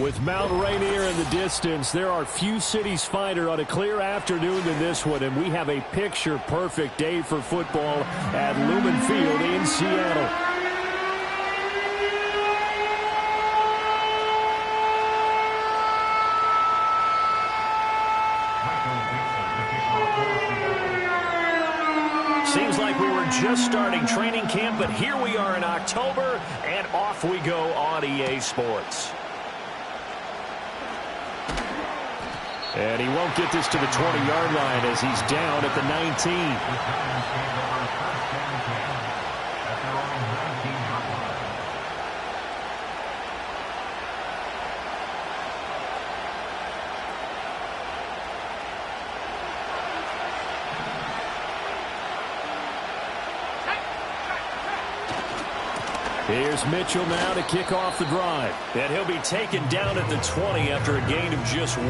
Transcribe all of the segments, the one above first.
With Mount Rainier in the distance, there are few cities finer on a clear afternoon than this one, and we have a picture-perfect day for football at Lumen Field in Seattle. Seems like we were just starting training camp, but here we are in October, and off we go on EA Sports. And he won't get this to the 20-yard line as he's down at the 19. Here's Mitchell now to kick off the drive. And he'll be taken down at the 20 after a gain of just 1.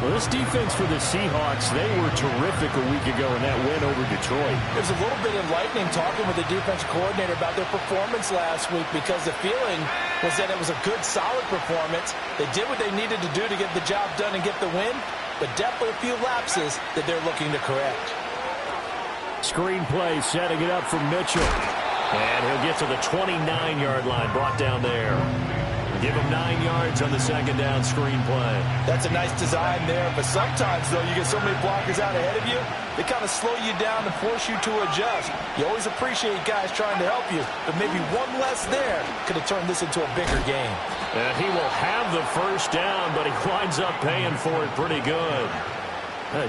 Well, this defense for the Seahawks, they were terrific a week ago in that win over Detroit. It was a little bit enlightening talking with the defensive coordinator about their performance last week because the feeling was that it was a good, solid performance. They did what they needed to do to get the job done and get the win, but definitely a few lapses that they're looking to correct. Screen play setting it up for Mitchell. And he'll get to the 29-yard line, brought down there. Give him 9 yards on the second down screen play. That's a nice design there, but sometimes, though, you get so many blockers out ahead of you, they kind of slow you down and force you to adjust. You always appreciate guys trying to help you, but maybe one less there could have turned this into a bigger game. And he will have the first down, but he winds up paying for it pretty good.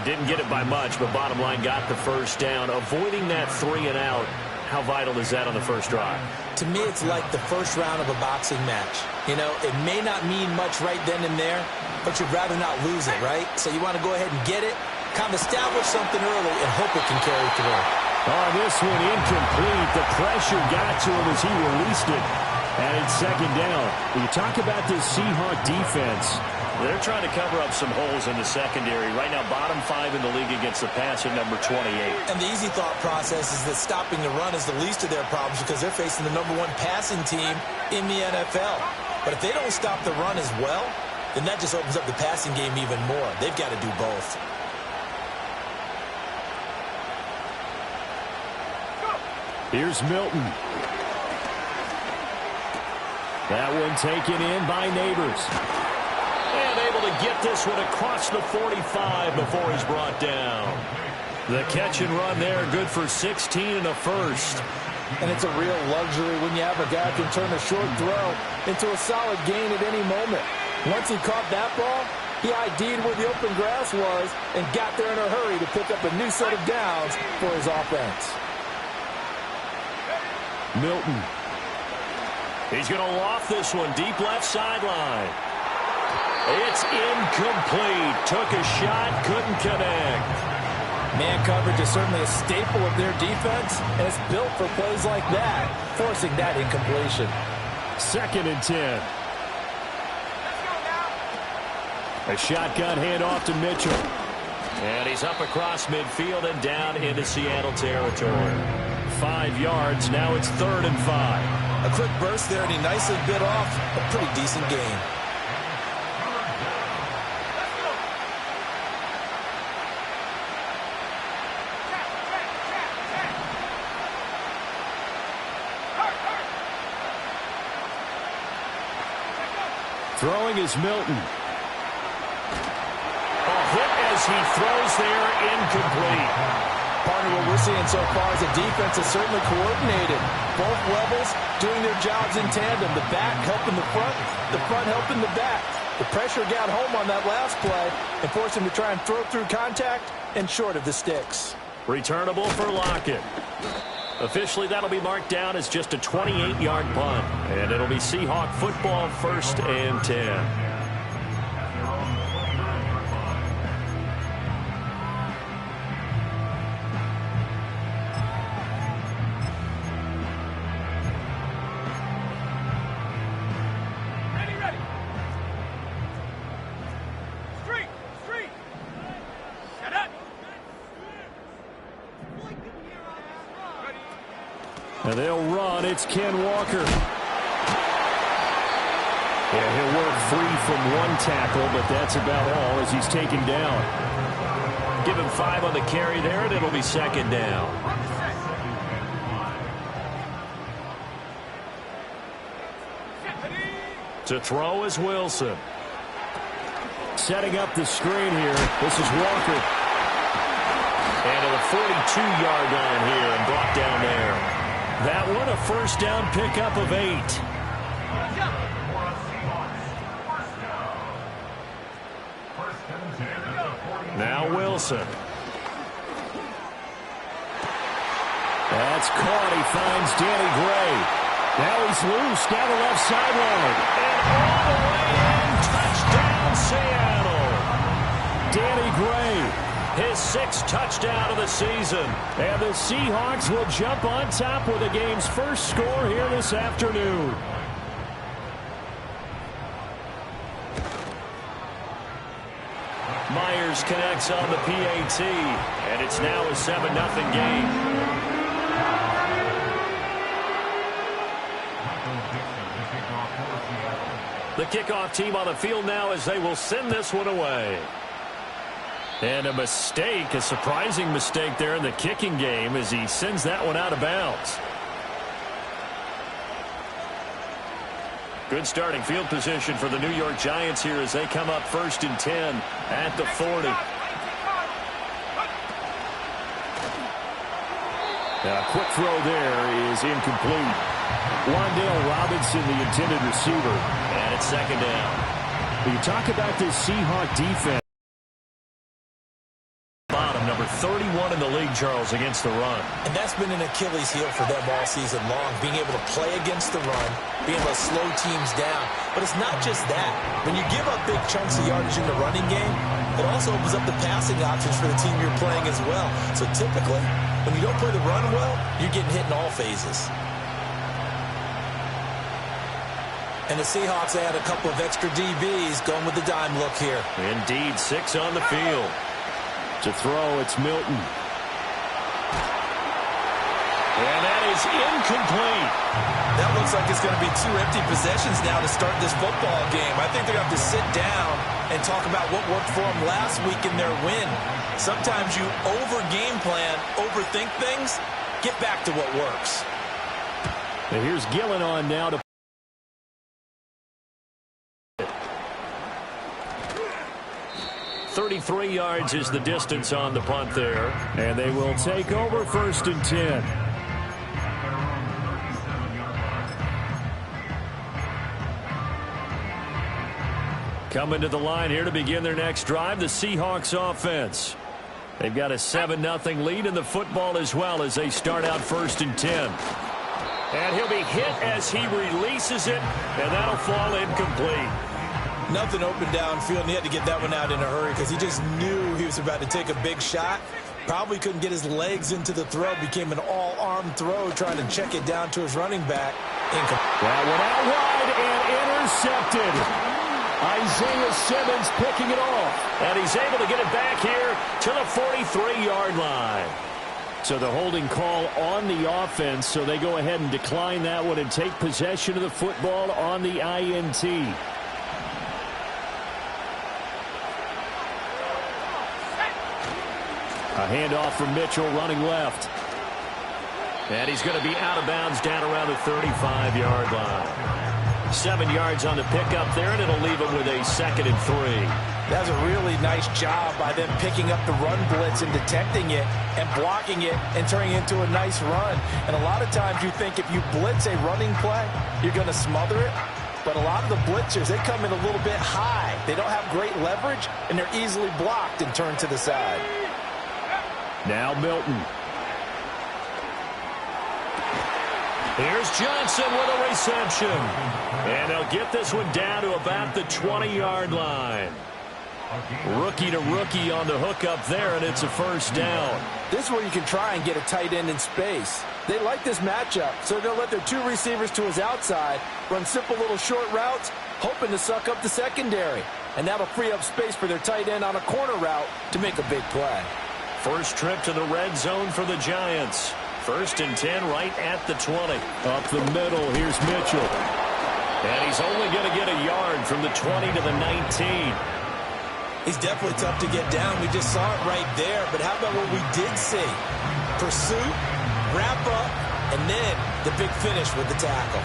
Didn't get it by much, but bottom line got the first down. Avoiding that 3 and out. How vital is that on the first drive? To me, it's like the first round of a boxing match. You know, it may not mean much right then and there, but you'd rather not lose it, right? So you want to go ahead and get it, kind of establish something early, and hope it can carry through. Oh, this one incomplete. The pressure got to him as he released it. And it's second down. When you talk about this Seahawk defense, they're trying to cover up some holes in the secondary. Right now, bottom 5 in the league against the pass at number 28. And the easy thought process is that stopping the run is the least of their problems because they're facing the number 1 passing team in the NFL. But if they don't stop the run as well, then that just opens up the passing game even more. They've got to do both. Here's Milton. That one taken in by Neighbors. And able to get this one across the 45 before he's brought down. The catch and run there, good for 16 and a first. And it's a real luxury when you have a guy who can turn a short throw into a solid gain at any moment. Once he caught that ball, he ID'd where the open grass was and got there in a hurry to pick up a new set of downs for his offense. Milton. He's going to loft this one deep left sideline. It's incomplete. Took a shot, couldn't connect. Man coverage is certainly a staple of their defense, and it's built for plays like that, forcing that incompletion. 2nd and 10. A shotgun handoff to Mitchell. And he's up across midfield and down into Seattle territory. 5 yards, now it's 3rd and 5. A quick burst there, and he nicely bit off a pretty decent gain. Throwing is Milton. A hit as he throws there, incomplete. Partner, what we're seeing so far is the defense is certainly coordinated. Both levels doing their jobs in tandem. The back helping the front helping the back. The pressure got home on that last play and forced him to try and throw through contact and short of the sticks. Returnable for Lockett. Officially, that'll be marked down as just a 28-yard punt. And it'll be Seahawk football, 1st and 10. And they'll run. It's Ken Walker. Yeah, he'll work free from one tackle, but that's about all as he's taken down. Give him 5 on the carry there, and it'll be second down. To throw is Wilson. Setting up the screen here. This is Walker. And to the 42-yard line here and brought down there. That one a first down pickup of 8. Now Wilson. That's caught. He finds Danny Gray. Now he's loose down the left sideline. And all the way in. Touchdown, Seattle. Danny Gray, his 6th touchdown of the season. And the Seahawks will jump on top with the game's first score here this afternoon. Myers connects on the PAT, and it's now a 7-0 game. The kickoff team on the field now as they will send this one away. And a mistake, a surprising mistake there in the kicking game as he sends that one out of bounds. Good starting field position for the New York Giants here as they come up 1st and 10 at the 40. A quick throw there is incomplete. Wandale Robinson, the intended receiver. And it's second down. You talk about this Seahawk defense. Bottom, number 31 in the league, Charles, against the run. And that's been an Achilles heel for them all season long, being able to play against the run, being able to slow teams down. But it's not just that. When you give up big chunks of yardage in the running game, it also opens up the passing options for the team you're playing as well. So typically, when you don't play the run well, you're getting hit in all phases. And the Seahawks add a couple of extra DBs going with the dime look here. Indeed, 6 on the field. To throw, it's Milton. And that is incomplete. That looks like it's going to be 2 empty possessions now to start this football game. I think they're going to have to sit down and talk about what worked for them last week in their win. Sometimes you over-game plan, overthink things. Get back to what works. And here's Gillen on now to 33 yards is the distance on the punt there. And they will take over 1st and 10. Coming to the line here to begin their next drive, the Seahawks offense. They've got a 7-0 lead in the football as well as they start out 1st and 10. And he'll be hit as he releases it, and that'll fall incomplete. Nothing open downfield, and he had to get that one out in a hurry because he just knew he was about to take a big shot. Probably couldn't get his legs into the throw. Became an all-arm throw trying to check it down to his running back. That one out wide and intercepted. Isaiah Simmons picking it off. And he's able to get it back here to the 43-yard line. So the holding call on the offense, so they go ahead and decline that one and take possession of the football on the INT. A handoff from Mitchell running left. And he's going to be out of bounds down around the 35-yard line. 7 yards on the pickup there, and it'll leave him with a 2nd and 3. That's a really nice job by them picking up the run blitz and detecting it and blocking it and turning it into a nice run. And a lot of times you think if you blitz a running play, you're going to smother it. But a lot of the blitzers, they come in a little bit high. They don't have great leverage, and they're easily blocked and turned to the side. Now Milton. Here's Johnson with a reception. And they'll get this one down to about the 20-yard line. Rookie to rookie on the hook up there, and it's a first down. This is where you can try and get a tight end in space. They like this matchup, so they'll let their 2 receivers to his outside run simple little short routes, hoping to suck up the secondary. And that'll free up space for their tight end on a corner route to make a big play. First trip to the red zone for the Giants. 1st and 10 right at the 20. Up the middle, here's Mitchell. And he's only going to get a yard from the 20 to the 19. He's definitely tough to get down. We just saw it right there. But how about what we did see? Pursuit, wrap up, and then the big finish with the tackle.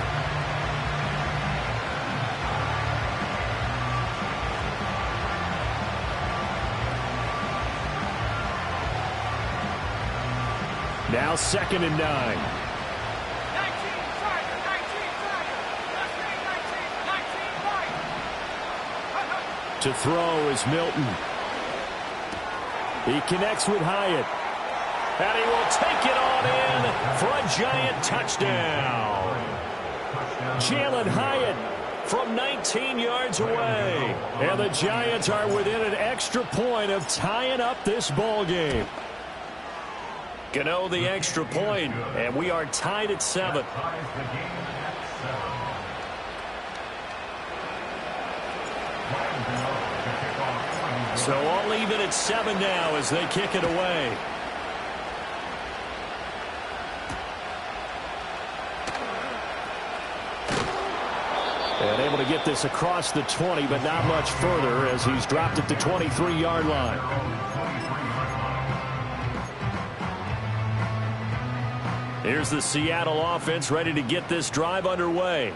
Now 2nd and 9. To throw is Milton. He connects with Hyatt. And he will take it on in for a giant touchdown. Jalen Hyatt from 19 yards away. And the Giants are within an extra point of tying up this ball game. Gano the extra point, and we are tied at 7. So all even at 7 now as they kick it away. And able to get this across the 20, but not much further as he's dropped at the 23-yard line. Here's the Seattle offense ready to get this drive underway.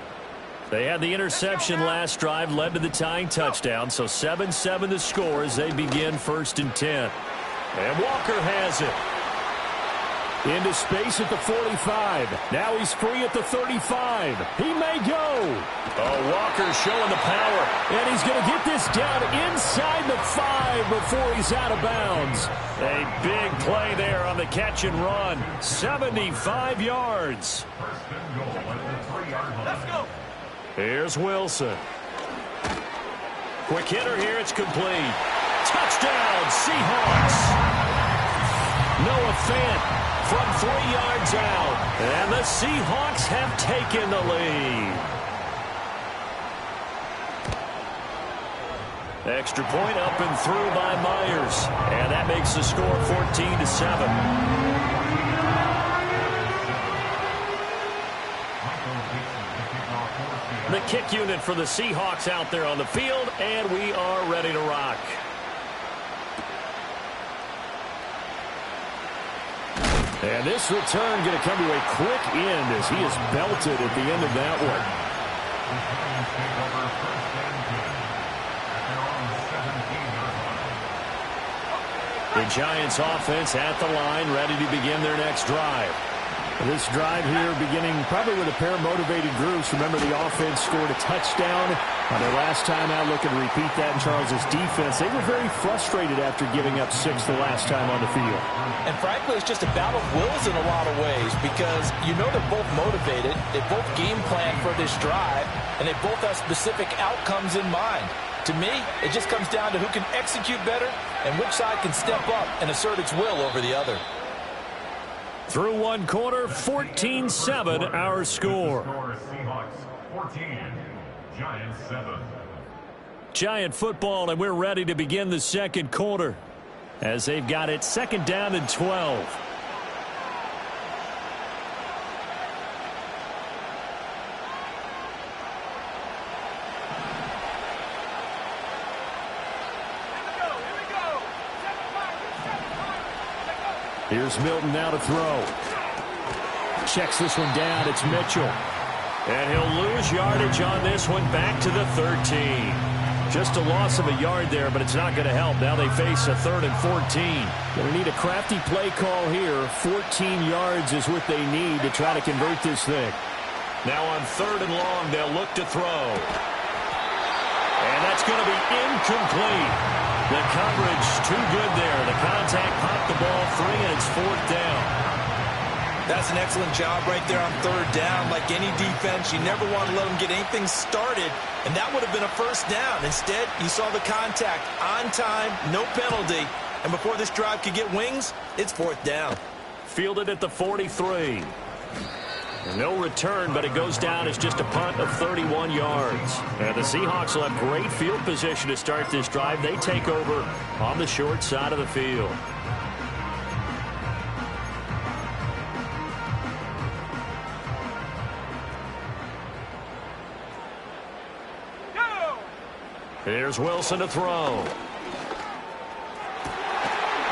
They had the interception last drive, led to the tying touchdown, so 7-7 the score as they begin 1st and 10. And Walker has it. Into space at the 45. Now he's free at the 35. He may go. Oh, Walker's showing the power. And he's going to get this down inside the 5 before he's out of bounds. A big play there on the catch and run. 75 yards. Let's go. Here's Wilson. Quick hitter here. It's complete. Touchdown, Seahawks. Noah Fant from 3 yards out. And the Seahawks have taken the lead. Extra point up and through by Myers. And that makes the score 14-7. The kick unit for the Seahawks out there on the field, and we are ready to rock. And this return going to come to a quick end as he is belted at the end of that one. The Giants offense at the line, ready to begin their next drive. This drive here beginning probably with a pair of motivated groups. Remember, the offense scored a touchdown on their last time out. Looking to repeat that in Charles's defense. They were very frustrated after giving up 6 the last time on the field. And frankly, it's just a battle of wills in a lot of ways because you know they're both motivated. They both game plan for this drive, and they both have specific outcomes in mind. To me, it just comes down to who can execute better and which side can step up and assert its will over the other. Through one quarter, 14-7 our score. Seahawks 14, Giants 7. Giant football, and we're ready to begin the second quarter as they've got it 2nd down and 12. Here's Milton now to throw. Checks this one down. It's Mitchell. And he'll lose yardage on this one back to the 13. Just a loss of a yard there, but it's not going to help. Now they face a 3rd and 14. Going to need a crafty play call here. 14 yards is what they need to try to convert this thing. Now on 3rd and long, they'll look to throw. And that's going to be incomplete. The coverage too good there. The contact popped the ball free, and it's 4th down. That's an excellent job right there on 3rd down. Like any defense, you never want to let them get anything started, and that would have been a 1st down. Instead, you saw the contact on time, no penalty, and before this drive could get wings, it's 4th down. Fielded at the 43. No return, but it goes down as just a punt of 31 yards. And the Seahawks will have great field position to start this drive. They take over on the short side of the field. Here's Wilson to throw.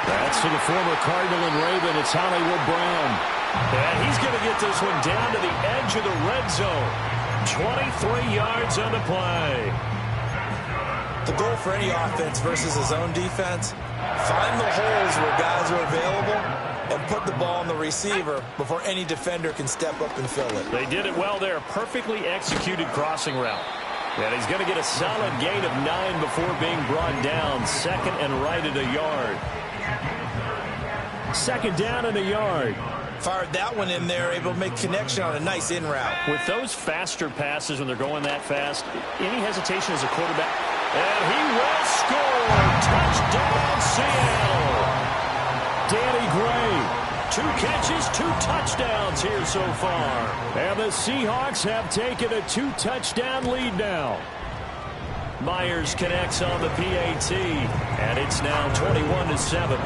That's to the former Cardinal and Raven. It's Hollywood Brown. And he's going to get this one down to the edge of the red zone. 23 yards on the play. The goal for any offense versus his own defense, find the holes where guys are available and put the ball on the receiver before any defender can step up and fill it. They did it well there. Perfectly executed crossing route. And he's going to get a solid gain of 9 before being brought down. Second and right at a yard. Second down and a yard. Fired that one in there, able to make connection on a nice in route. With those faster passes when they're going that fast, any hesitation as a quarterback, and he will score. Touchdown, Seattle. Danny Gray, 2 catches, 2 touchdowns here so far. And the Seahawks have taken a 2-touchdown lead now. Myers connects on the PAT, and it's now 21-7.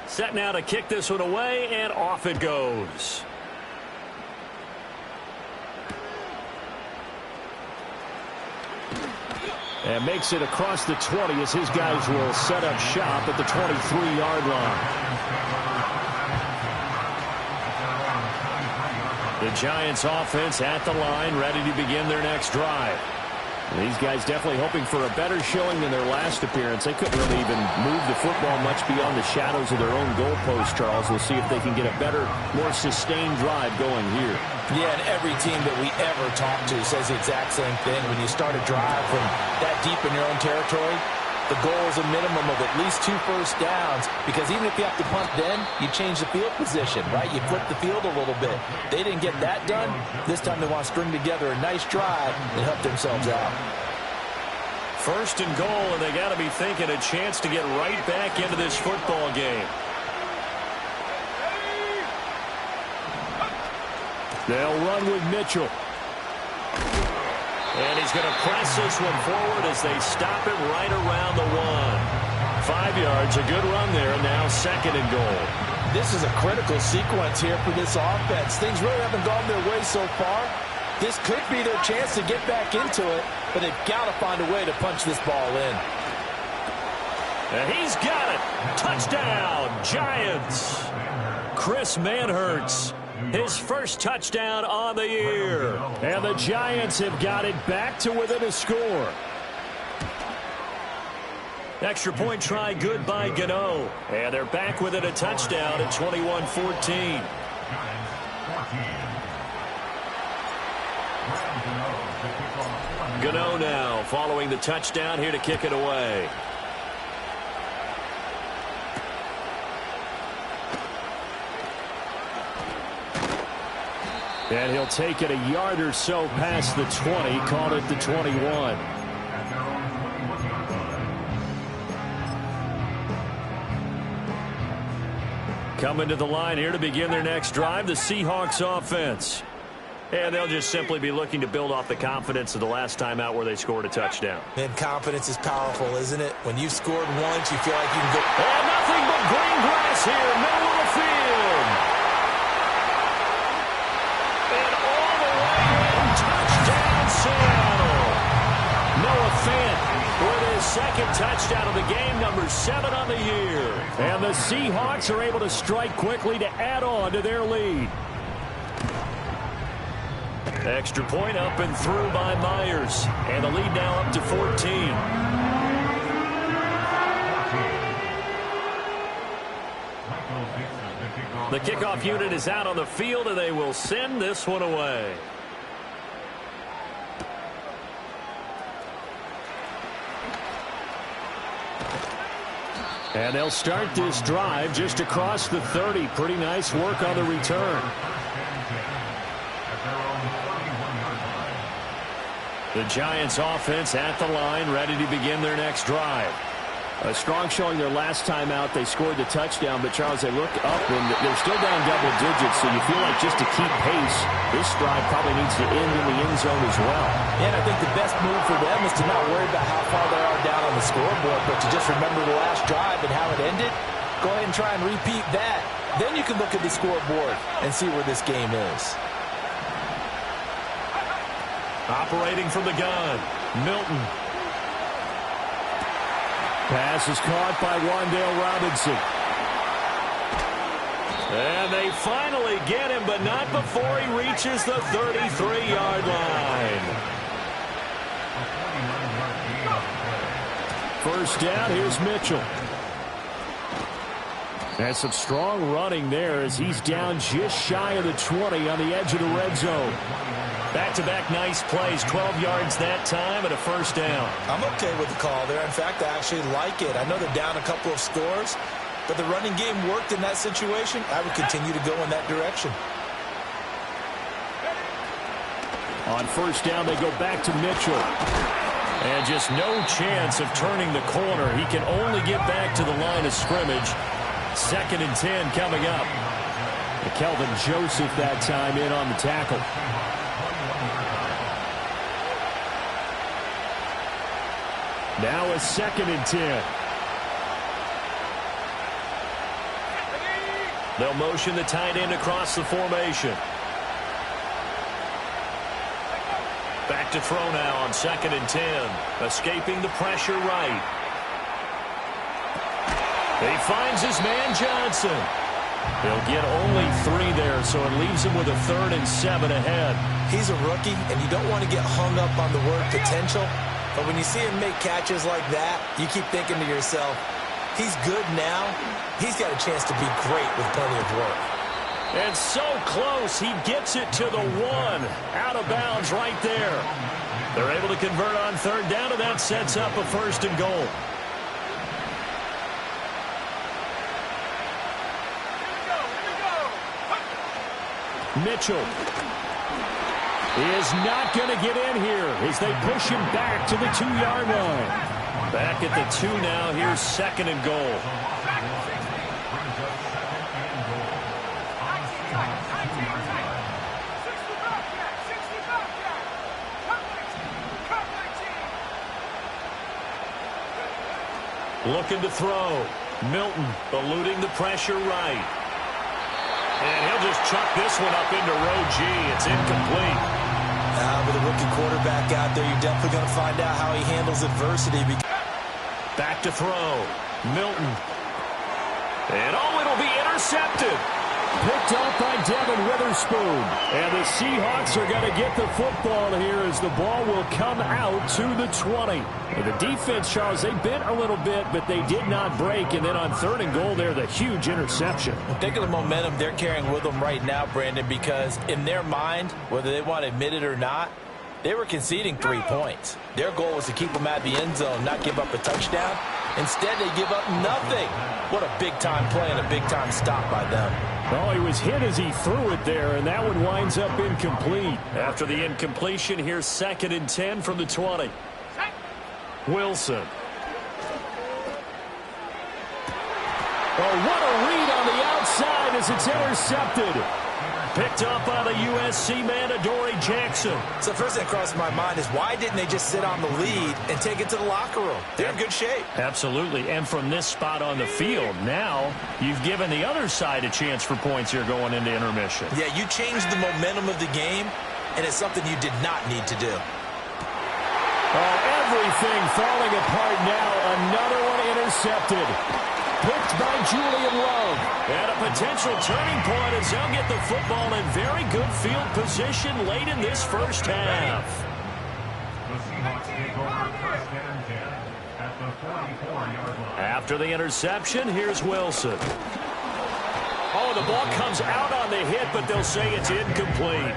Set now to kick this one away, and off it goes. And makes it across the 20 as his guys will set up shop at the 23-yard line. The Giants offense at the line, ready to begin their next drive. These guys definitely hoping for a better showing than their last appearance. They couldn't really even move the football much beyond the shadows of their own goalpost, Charles. We'll see if they can get a better, more sustained drive going here. Yeah, and every team that we ever talk to says the exact same thing. When you start a drive from that deep in your own territory, the goal is a minimum of at least 2 first downs, because even if you have to punt then, you change the field position, right? You flip the field a little bit. They didn't get that done. This time they want to string together a nice drive and help themselves out. First and goal, and they got to be thinking a chance to get right back into this football game. They'll run with Mitchell. And he's going to press this one forward as they stop it right around the 1. 5 yards, a good run there, and now second and goal. This is a critical sequence here for this offense. Things really haven't gone their way so far. This could be their chance to get back into it, but they've got to find a way to punch this ball in. And he's got it. Touchdown, Giants. Chris Manhertz. His first touchdown on the year. And the Giants have got it back to within a score. Extra point try good by Gano. And they're back within a touchdown at 21-14. Gano now following the touchdown here to kick it away. And he'll take it a yard or so past the 20, called it the 21. Coming to the line here to begin their next drive, the Seahawks offense. And they'll just simply be looking to build off the confidence of the last time out where they scored a touchdown. And confidence is powerful, isn't it? When you've scored once, you feel like you can go. And nothing but green grass here, middle of the field. And all the way in, touchdown Seattle. Noah Fant with his second touchdown of the game, number 7 on the year. And the Seahawks are able to strike quickly to add on to their lead. Extra point up and through by Myers. And the lead now up to 14. The kickoff unit is out on the field, and they will send this one away. And they'll start this drive just across the 30. Pretty nice work on the return. The Giants offense at the line, ready to begin their next drive. A strong showing their last time out. They scored the touchdown, but Charles, they look up and they're still down double digits, so you feel like just to keep pace, this drive probably needs to end in the end zone as well. And I think the best move for them is to not worry about how far they are down on the scoreboard, but to just remember the last drive and how it ended. Go ahead and try and repeat that. Then you can look at the scoreboard and see where this game is. Operating from the gun, Milton. Pass is caught by Wan'Dale Robinson. And they finally get him, but not before he reaches the 33-yard line. First down, here's Mitchell. And some strong running there as he's down just shy of the 20 on the edge of the red zone. Back-to-back nice plays, 12 yards that time and a first down. I'm okay with the call there. In fact, I actually like it. I know they're down a couple of scores, but the running game worked in that situation. I would continue to go in that direction. On first down, they go back to Mitchell. And just no chance of turning the corner. He can only get back to the line of scrimmage. 2nd and 10 coming up. Kelvin Joseph that time in on the tackle. Now a 2nd and 10. They'll motion the tight end across the formation. Back to throw now on 2nd and 10. Escaping the pressure right. He finds his man Johnson. He'll get only 3 there, so it leaves him with a 3rd and 7 ahead. He's a rookie, and you don't want to get hung up on the word potential. But when you see him make catches like that, you keep thinking to yourself, he's good now. He's got a chance to be great with plenty of work. And so close, he gets it to the 1. Out of bounds right there. They're able to convert on 3rd down, and that sets up a 1st and goal. Mitchell. He is not going to get in here as they push him back to the 2-yard line. Back at the 2 now. Here's 2nd and goal. Looking to throw. Milton eluding the pressure right. And he'll just chuck this one up into row G. It's incomplete. With a rookie quarterback out there, you're definitely going to find out how he handles adversity. Back to throw. Milton. And it'll be intercepted. Picked off by Devin Witherspoon. And the Seahawks are going to get the football here as the ball will come out to the 20. And the defense, Charles, they bit a little bit, but they did not break. And then on 3rd and goal there, the huge interception. Think of the momentum they're carrying with them right now, Brandon, because in their mind, whether they want to admit it or not, they were conceding 3 points. Their goal was to keep them out of the end zone, not give up a touchdown. Instead, they give up nothing. What a big-time play and a big-time stop by them. Well, he was hit as he threw it there, and that one winds up incomplete. After the incompletion, here's 2nd and 10 from the 20. Wilson. Oh, what a read on the outside as it's intercepted. Picked up by the USC man, Adoree Jackson. So first thing that crossed my mind is why didn't they just sit on the lead and take it to the locker room? They're in good shape. Absolutely. And from this spot on the field, now you've given the other side a chance for points here going into intermission. Yeah, you changed the momentum of the game, and it's something you did not need to do. Oh, everything falling apart now. Another one intercepted. Picked by Julian Love. And a potential turning point as they'll get the football in very good field position late in this first half. The Seahawks take over 1st and 10 at the 44-yard line. After the interception, here's Wilson. Oh, the ball comes out on the hit, but they'll say it's incomplete.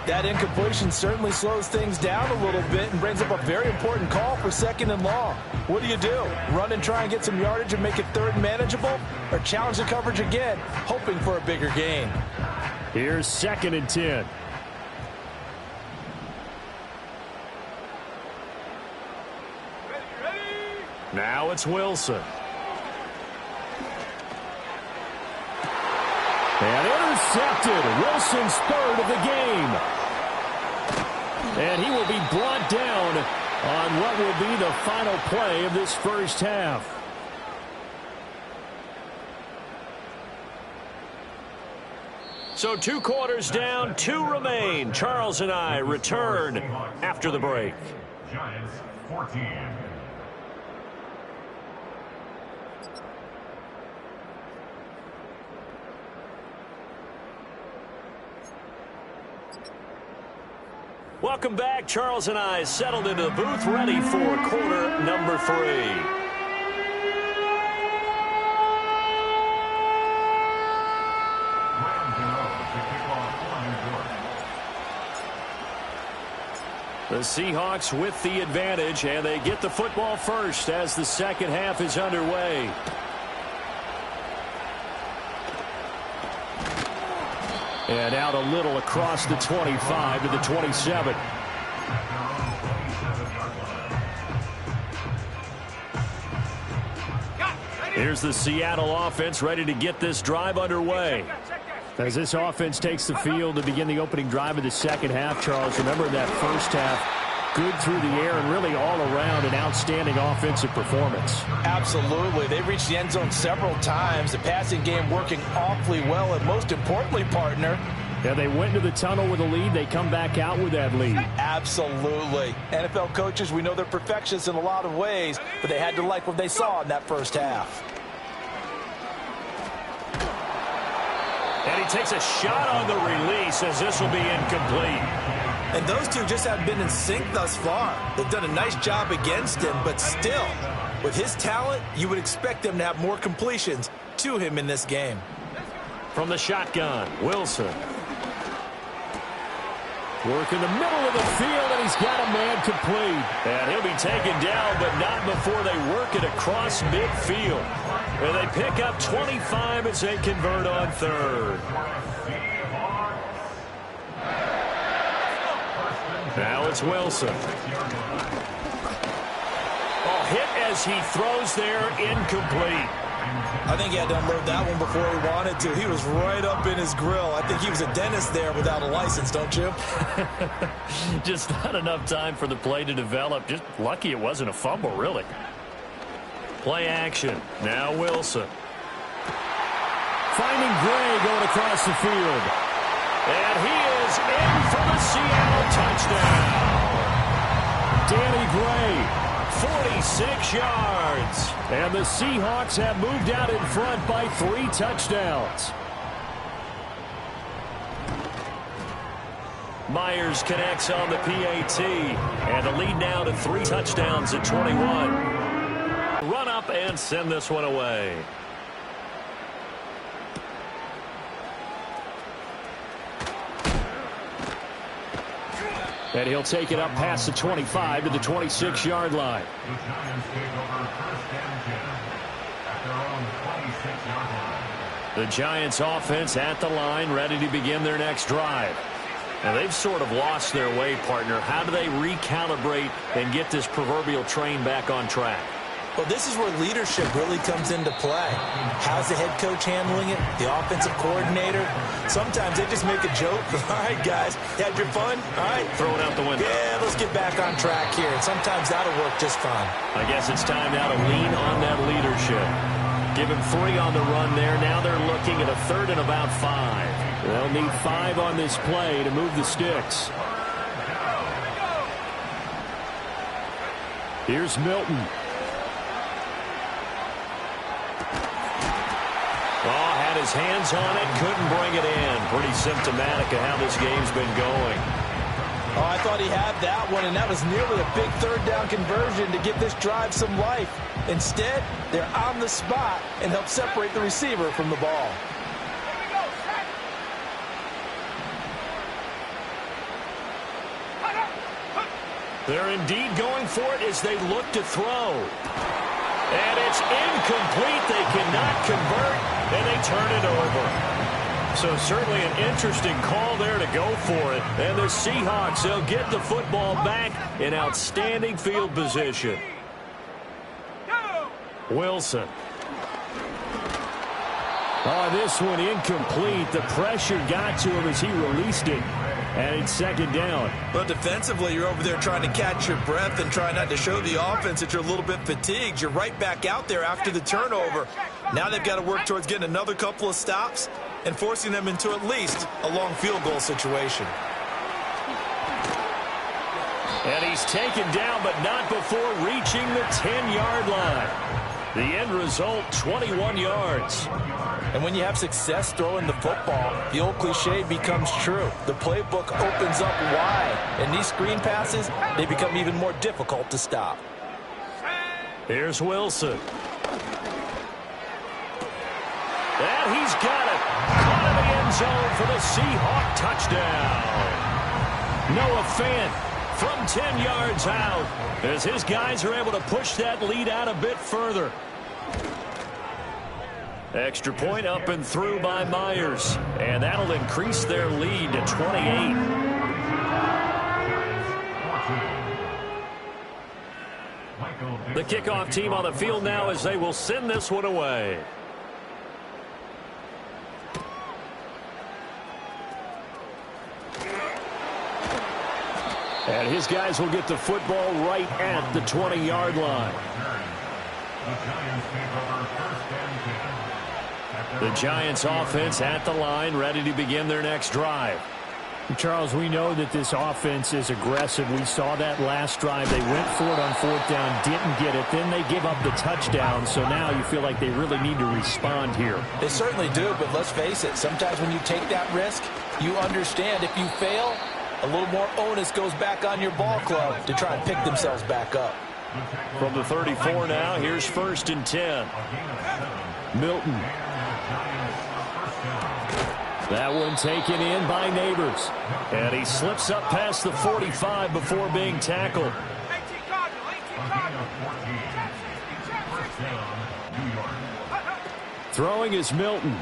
That incompletion certainly slows things down a little bit and brings up a very important call for 2nd and long. What do? Run and try and get some yardage and make it 3rd and manageable? Or challenge the coverage again, hoping for a bigger gain? Here's 2nd and 10. Now it's Wilson. And intercepted. Wilson's third of the game. And he will be brought down on what will be the final play of this first half. So 2 quarters down, 2 remain. Charles and I return after the break. Giants 14. Welcome back. Charles and I settled into the booth, ready for quarter number 3. The Seahawks with the advantage, and they get the football first as the second half is underway. And out a little across the 25 to the 27. Here's the Seattle offense ready to get this drive underway. As this offense takes the field to begin the opening drive of the second half, Charles, remember that first half, good through the air and really all around an outstanding offensive performance. Absolutely. They reached the end zone several times. The passing game working awfully well, and most importantly, partner, yeah, they went into the tunnel with a lead. They come back out with that lead. Absolutely. NFL coaches, we know they're perfectionists in a lot of ways, but they had to like what they saw in that first half. And he takes a shot on the release as this will be incomplete. And those two just have been in sync thus far. They've done a nice job against him, but still, with his talent, you would expect them to have more completions to him in this game. From the shotgun, Wilson. Work in the middle of the field, and he's got a man complete. And he'll be taken down, but not before they work it across midfield. And they pick up 25 as they convert on third. Now it's Wilson. Oh, hit as he throws there, incomplete. I think he had to unload that one before he wanted to. He was right up in his grill. I think he was a dentist there without a license, don't you? Just not enough time for the play to develop. Just lucky it wasn't a fumble, really. Play action. Now Wilson. Finding Gray going across the field. And he is in for the Seattle touchdown. Danny Gray, 46 yards. And the Seahawks have moved out in front by 3 touchdowns. Myers connects on the PAT. And the lead now to 3 touchdowns at 21. Run up and send this one away. And he'll take it up past the 25 to the 26-yard line. The Giants take over first and 10 at their own 26-yard line. The Giants offense at the line, ready to begin their next drive. Now they've sort of lost their way, partner. How do they recalibrate and get this proverbial train back on track? Well, this is where leadership really comes into play. How's the head coach handling it? The offensive coordinator? Sometimes they just make a joke. All right, guys, you had your fun? All right. Throw it out the window. Yeah, let's get back on track here. And sometimes that'll work just fine. I guess it's time now to lean on that leadership. Give him 3 on the run there. Now they're looking at a 3rd and about 5. They'll need 5 on this play to move the sticks. Here's Milton. Oh, had his hands on it, couldn't bring it in. Pretty symptomatic of how this game's been going. Oh, I thought he had that one, and that was nearly a big 3rd down conversion to give this drive some life. Instead, they're on the spot and help separate the receiver from the ball. They're indeed going for it as they look to throw. And it's incomplete. They cannot convert, and they turn it over. So certainly an interesting call there to go for it. And the Seahawks, they'll get the football back in outstanding field position. Wilson. Oh, this one incomplete. The pressure got to him as he released it. And it's second down. But defensively, you're over there trying to catch your breath and try not to show the offense that you're a little bit fatigued. You're right back out there after the turnover. Now they've got to work towards getting another couple of stops and forcing them into at least a long field goal situation. And he's taken down, but not before reaching the 10-yard line. The end result, 21 yards. And when you have success throwing the football, the old cliche becomes true. The playbook opens up wide, and these screen passes, they become even more difficult to stop. Here's Wilson. And he's got it. Caught in the end zone for the Seahawk touchdown. Noah Fant from 10 yards out as his guys are able to push that lead out a bit further. Extra point up and through by Myers, and that'll increase their lead to 28. The kickoff team on the field now as they will send this one away. And his guys will get the football right at the 20-yard line. The Giants offense at the line, ready to begin their next drive. Charles, we know that this offense is aggressive. We saw that last drive. They went for it on fourth down, didn't get it. Then they give up the touchdown. So now you feel like they really need to respond here. They certainly do, but let's face it. Sometimes when you take that risk, you understand if you fail, a little more onus goes back on your ball club to try and pick themselves back up. From the 34 now, here's 1st and 10. Milton. That one taken in by Neighbors. And he slips up past the 45 before being tackled. Throwing is Milton.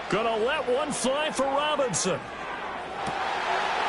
Gonna let one fly for Robinson.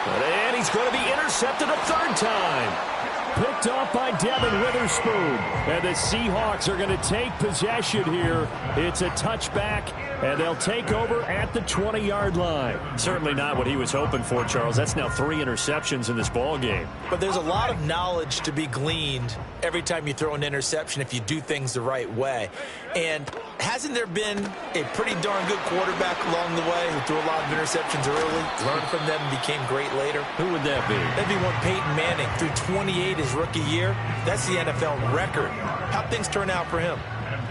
And he's going to be intercepted a third time. Picked off by Devin Witherspoon. And the Seahawks are going to take possession here. It's a touchback, and they'll take over at the 20-yard line. Certainly not what he was hoping for, Charles. That's now 3 interceptions in this ball game. But there's a lot of knowledge to be gleaned every time you throw an interception if you do things the right way. And hasn't there been a pretty darn good quarterback along the way who threw a lot of interceptions early, learned from them, and became great later? Who would that be? That'd be one Peyton Manning. Threw 28 his rookie year. That's the NFL record. How'd things turn out for him?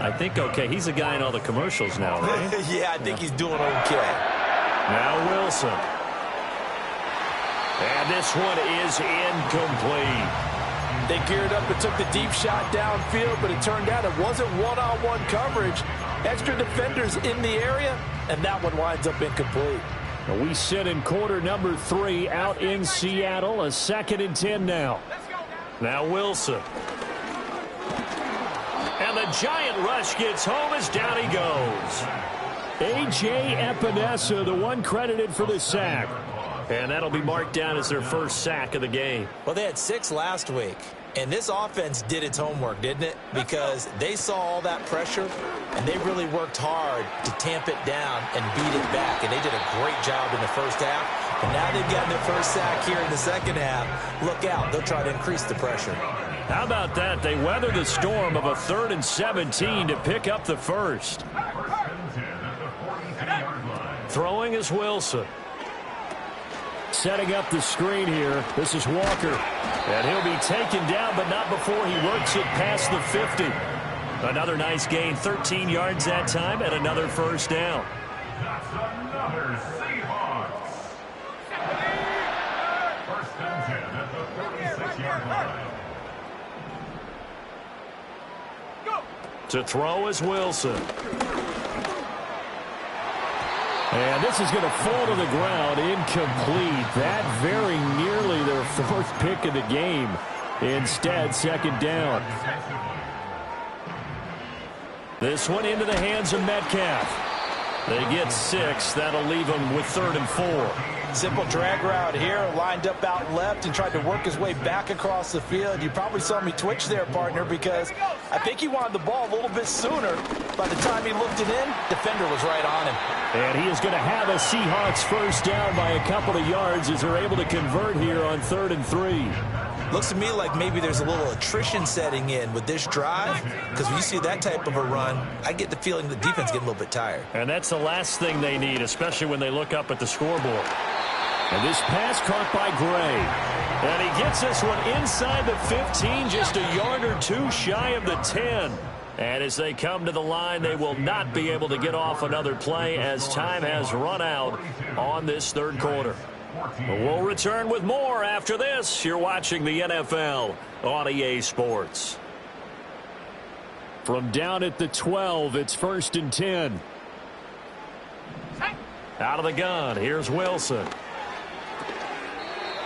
I think okay. He's a guy in all the commercials now, right? Yeah, I think he's doing okay. Now Wilson. And this one is incomplete. They geared up and took the deep shot downfield, but it turned out it wasn't one-on-one coverage. Extra defenders in the area, and that one winds up incomplete. We sit in quarter number 3 out in Seattle. A 2nd and 10 now. Now Wilson. And the giant rush gets home as down he goes. A.J. Epinesa, the one credited for the sack. And that'll be marked down as their first sack of the game. Well, they had 6 last week. And this offense did its homework, didn't it? Because they saw all that pressure, and they really worked hard to tamp it down and beat it back. And they did a great job in the first half. And now they've gotten their first sack here in the second half. Look out. They'll try to increase the pressure. How about that? They weather the storm of a 3rd and 17 to pick up the first. Throwing is Wilson. Setting up the screen here. This is Walker. And he'll be taken down, but not before he works it past the 50. Another nice gain, 13 yards that time, and another first down. That's another Seahawks. 1st and 10 at the 46-yard line. To throw is Wilson. And this is going to fall to the ground, incomplete. That very nearly their 4th pick of the game. Instead, 2nd down. This one into the hands of Metcalf. They get 6. That'll leave them with 3rd and 4. Simple drag route here, lined up out left and tried to work his way back across the field. You probably saw me twitch there, partner, because I think he wanted the ball a little bit sooner. By the time he looked it in, defender was right on him. And he is going to have a Seahawks first down by a couple of yards as they're able to convert here on 3rd and 3. Looks to me like maybe there's a little attrition setting in with this drive, because when you see that type of a run, I get the feeling the defense getting a little bit tired. And that's the last thing they need, especially when they look up at the scoreboard. And this pass caught by Gray. And he gets this one inside the 15, just a yard or two shy of the 10. And as they come to the line, they will not be able to get off another play as time has run out on this third quarter. We'll return with more after this. You're watching the NFL on EA Sports. From down at the 12, it's 1st and 10. Out of the gun, here's Wilson.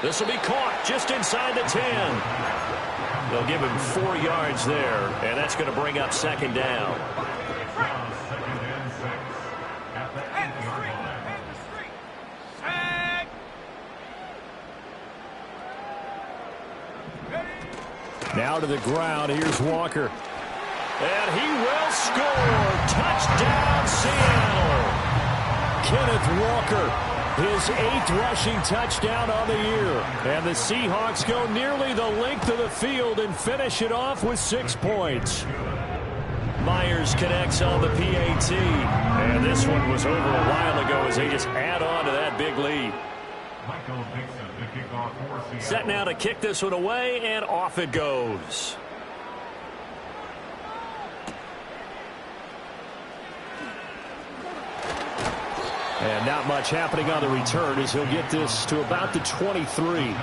This will be caught just inside the 10. They'll give him 4 yards there, and that's going to bring up 2nd down. Now to the ground, here's Walker. And he will score. Touchdown, Seattle. Kenneth Walker, his 8th rushing touchdown on the year. And the Seahawks go nearly the length of the field and finish it off with 6 points. Myers connects on the PAT. And this one was over a while ago as they just add on to that big lead. Set now to kick this one away, and off it goes. And not much happening on the return as he'll get this to about the 23.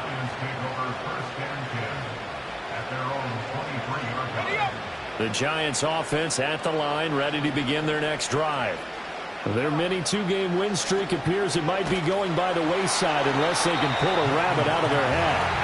The Giants offense at the line, ready to begin their next drive. Their mini 2-game win streak appears it might be going by the wayside unless they can pull a rabbit out of their hat.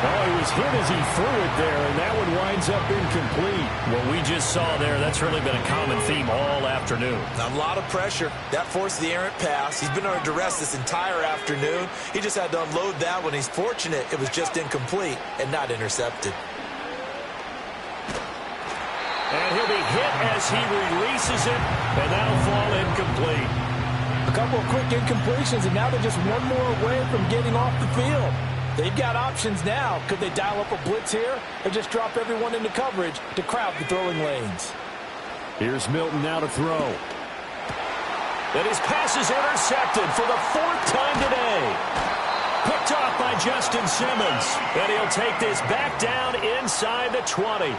Oh, he was hit as he threw it there, and that one winds up incomplete. What we just saw there, that's really been a common theme all afternoon. A lot of pressure. That forced the errant pass. He's been under duress this entire afternoon. He just had to unload that one. He's fortunate it was just incomplete and not intercepted. And he'll be hit as he releases it, and that'll fall incomplete. A couple of quick incompletions, and now they're just one more away from getting off the field. They've got options now. Could they dial up a blitz here or just drop everyone into coverage to crowd the throwing lanes? Here's Milton now to throw. And his pass is intercepted for the 4th time today. Picked off by Justin Simmons. And he'll take this back down inside the 20.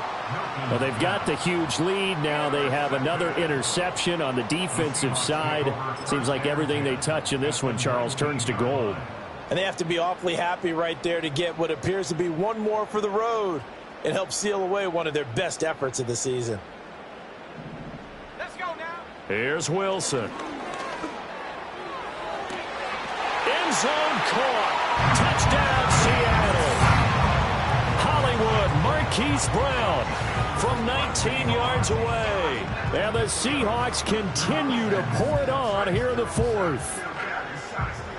Well, they've got the huge lead. Now they have another interception on the defensive side. Seems like everything they touch in this one, Charles, turns to gold. And they have to be awfully happy right there to get what appears to be one more for the road. It helps seal away one of their best efforts of the season. Let's go now. Here's Wilson. End zone caught. Touchdown, Seattle. Hollywood, Marquise Brown from 19 yards away. And the Seahawks continue to pour it on here in the 4th.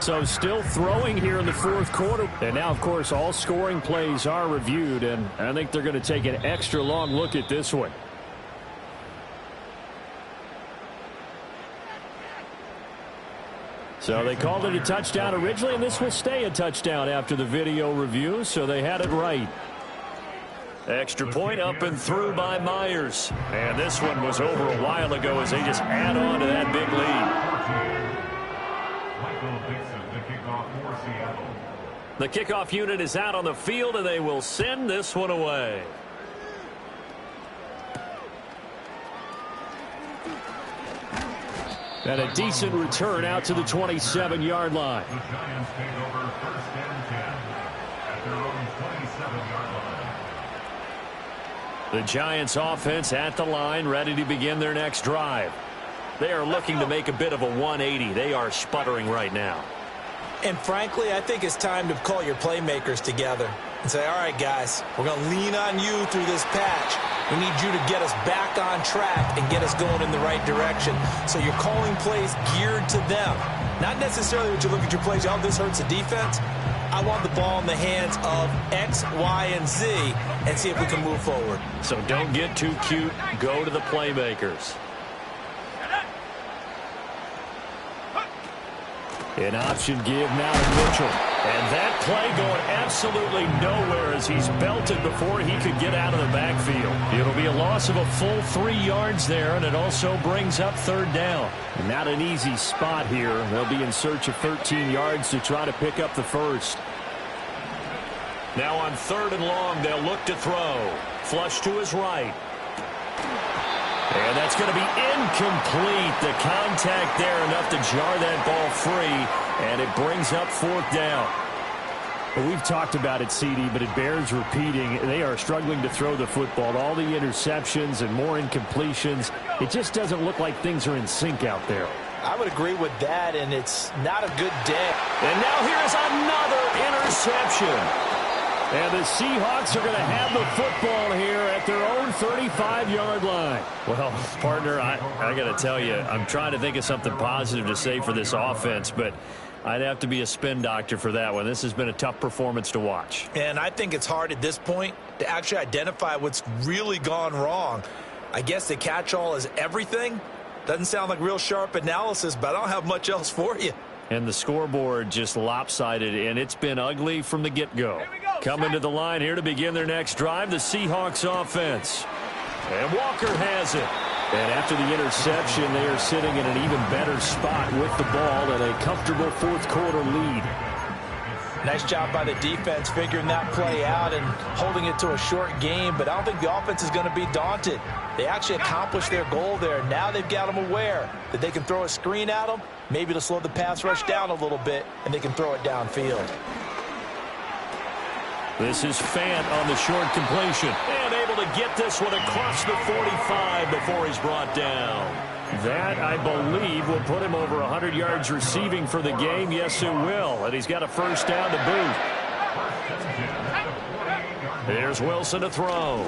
So still throwing here in the 4th quarter. And now, of course, all scoring plays are reviewed, and I think they're going to take an extra long look at this one. So they called it a touchdown originally, and this will stay a touchdown after the video review, so they had it right. Extra point up and through by Myers. And this one was over a while ago as they just add on to that big lead. The kickoff unit is out on the field, and they will send this one away. And a decent return out to the 27-yard line. The Giants take over 1st and 10 at their own 27-yard line. The Giants offense at the line, ready to begin their next drive. They are looking to make a bit of a 180. They are sputtering right now. And frankly, I think it's time to call your playmakers together and say, all right, guys, we're going to lean on you through this patch. We need you to get us back on track and get us going in the right direction. So you're calling plays geared to them. Not necessarily when you look at your plays, oh, this hurts the defense. I want the ball in the hands of X, Y, and Z and see if we can move forward. So don't get too cute. Go to the playmakers. An option give now to Mitchell. And that play going absolutely nowhere as he's belted before he could get out of the backfield. It'll be a loss of a full 3 yards there, and it also brings up third down. Not an easy spot here. They'll be in search of 13 yards to try to pick up the first. Now on 3rd and long, they'll look to throw. Flush to his right. And that's going to be incomplete. The contact there enough to jar that ball free, and it brings up 4th down. Well, we've talked about it, CD, but it bears repeating. They are struggling to throw the football. All the interceptions and more incompletions. It just doesn't look like things are in sync out there. I would agree with that, and it's not a good day. And now here's another interception. And the Seahawks are going to have the football here at their own 35-yard line. Well, partner, I got to tell you, I'm trying to think of something positive to say for this offense, but I'd have to be a spin doctor for that one. This has been a tough performance to watch. And I think it's hard at this point to actually identify what's really gone wrong. I guess the catch-all is everything. Doesn't sound like real sharp analysis, but I don't have much else for you. And the scoreboard just lopsided, and it's been ugly from the get-go. Coming to the line here to begin their next drive, the Seahawks offense. And Walker has it. And after the interception, they are sitting in an even better spot with the ball and a comfortable 4th quarter lead. Nice job by the defense figuring that play out and holding it to a short game, but I don't think the offense is going to be daunted. They actually accomplished their goal there. Now they've got them aware that they can throw a screen at them, maybe to slow the pass rush down a little bit, and they can throw it downfield. This is Fant on the short completion. And able to get this one across the 45 before he's brought down. That, I believe, will put him over 100 yards receiving for the game. Yes, it will. And he's got a first down to boot. Here's Wilson to throw.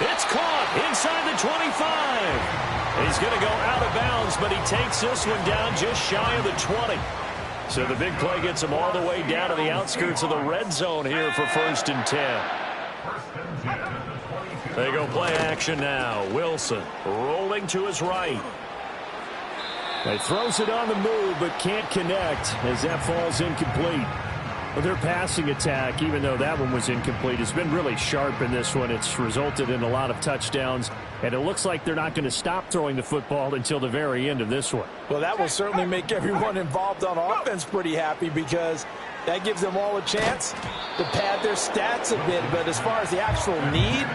It's caught inside the 25. He's going to go out of bounds, but he takes this one down just shy of the 20. So the big play gets him all the way down to the outskirts of the red zone here for 1st and 10. They go play action now. Wilson rolling to his right. He throws it on the move but can't connect as that falls incomplete. Well, their passing attack, even though that one was incomplete, has been really sharp in this one. It's resulted in a lot of touchdowns, and it looks like they're not going to stop throwing the football until the very end of this one. Well, that will certainly make everyone involved on offense pretty happy because that gives them all a chance to pad their stats a bit. But as far as the actual need,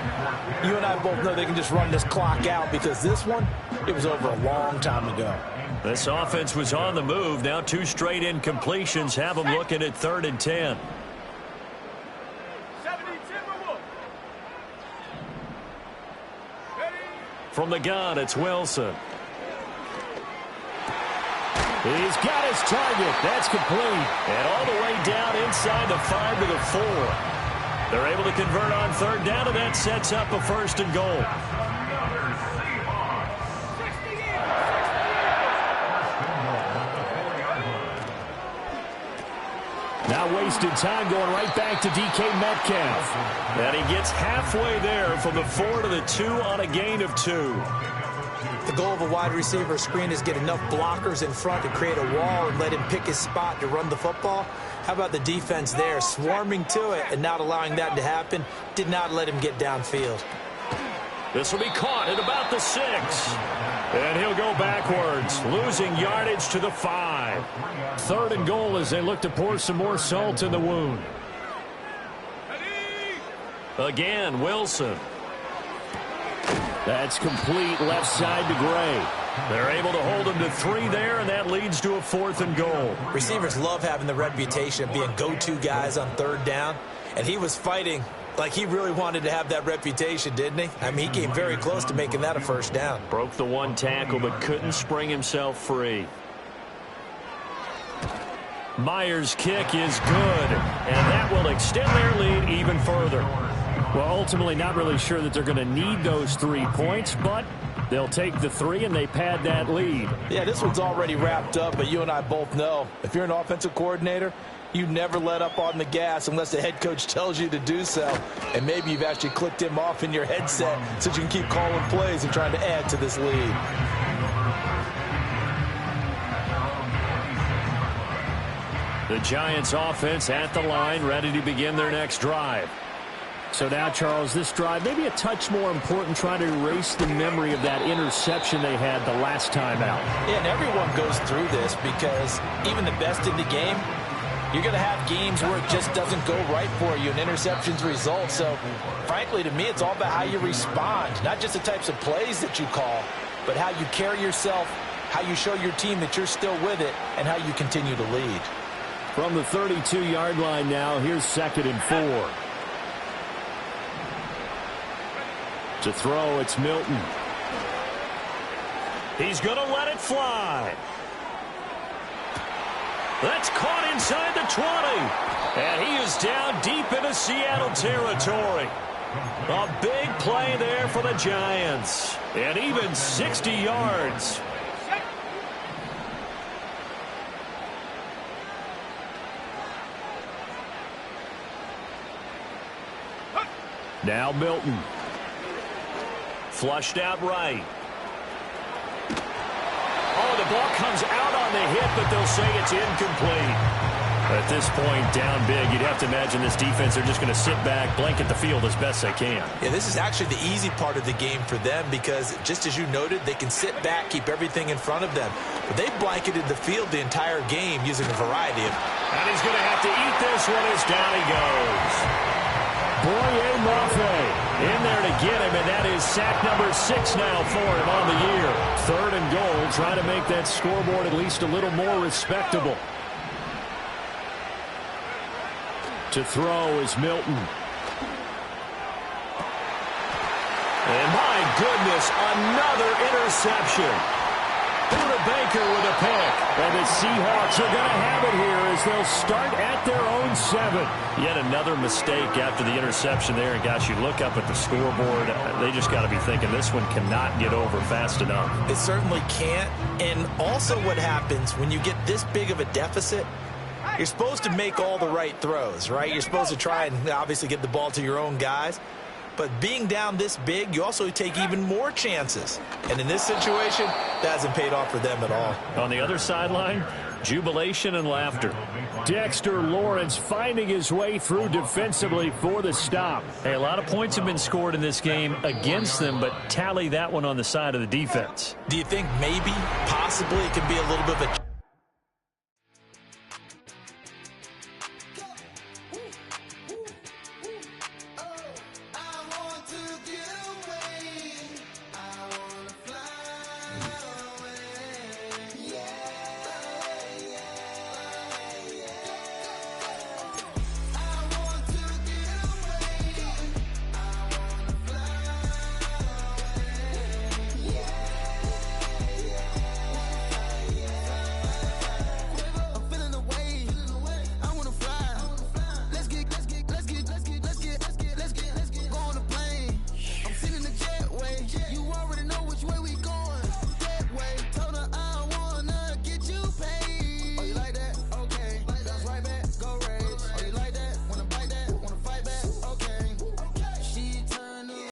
you and I both know they can just run this clock out because this one, it was over a long time ago. This offense was on the move. Now 2 straight incompletions have them looking at 3rd and 10. From the gun, it's Wilson. He's got his target. That's complete. And all the way down inside the 5 to the 4. They're able to convert on 3rd down, and that sets up a 1st and goal. Now wasted time going right back to DK Metcalf. And he gets halfway there from the 4 to the 2 on a gain of 2. The goal of a wide receiver screen is get enough blockers in front to create a wall and let him pick his spot to run the football. How about the defense there, swarming to it and not allowing that to happen? Did not let him get downfield. This will be caught at about the 6. And he'll go backwards, losing yardage to the 5. 3rd and goal as they look to pour some more salt in the wound. Again, Wilson. That's complete left side to Gray. They're able to hold him to 3 there, and that leads to a 4th and goal. Receivers love having the reputation of being go-to guys on 3rd down, and he was fighting like he really wanted to have that reputation, didn't he? I mean, he came very close to making that a 1st down. Broke the 1 tackle, but couldn't spring himself free. Myers' kick is good, and that will extend their lead even further. Well, ultimately not really sure that they're going to need those 3 points, but they'll take the 3 and they pad that lead. Yeah, this one's already wrapped up, but you and I both know if you're an offensive coordinator, you never let up on the gas unless the head coach tells you to do so. And maybe you've actually clicked him off in your headset so you can keep calling plays and trying to add to this lead. The Giants offense at the line, ready to begin their next drive. So now, Charles, this drive maybe a touch more important, trying to erase the memory of that interception they had the last time out. Yeah, and everyone goes through this because even the best in the game, you're going to have games where it just doesn't go right for you and interceptions result. So, frankly, to me, it's all about how you respond, not just the types of plays that you call, but how you carry yourself, how you show your team that you're still with it, and how you continue to lead. From the 32-yard line now, here's 2nd and 4. To throw, it's Milton. He's going to let it fly. That's caught inside the 20. And he is down deep into Seattle territory. A big play there for the Giants. And even 60 yards. Now Milton. Flushed out right. Oh, the ball comes out on the hit, but they'll say it's incomplete. At this point, down big, you'd have to imagine this defense, they're just going to sit back, blanket the field as best they can. Yeah, this is actually the easy part of the game for them because, just as you noted, they can sit back, keep everything in front of them. But they've blanketed the field the entire game using a variety of... And he's going to have to eat this one as down he goes. Boye Mafe in there to get him, and that is sack number 6 now for him on the year. 3rd and goal, trying to make that scoreboard at least a little more respectable. To throw is Milton. And my goodness, another interception. Buda Baker with a pick. And the Seahawks are going to have it here as they'll start at their own 7. Yet another mistake after the interception there. And gosh, you look up at the scoreboard, they just got to be thinking this one cannot get over fast enough. It certainly can't. And also what happens when you get this big of a deficit, you're supposed to make all the right throws, right? You're supposed to try and obviously get the ball to your own guys. But being down this big, you also take even more chances. And in this situation, that hasn't paid off for them at all. On the other sideline, jubilation and laughter. Dexter Lawrence finding his way through defensively for the stop. Hey, a lot of points have been scored in this game against them, but tally that one on the side of the defense. Do you think maybe, possibly, it can be a little bit of a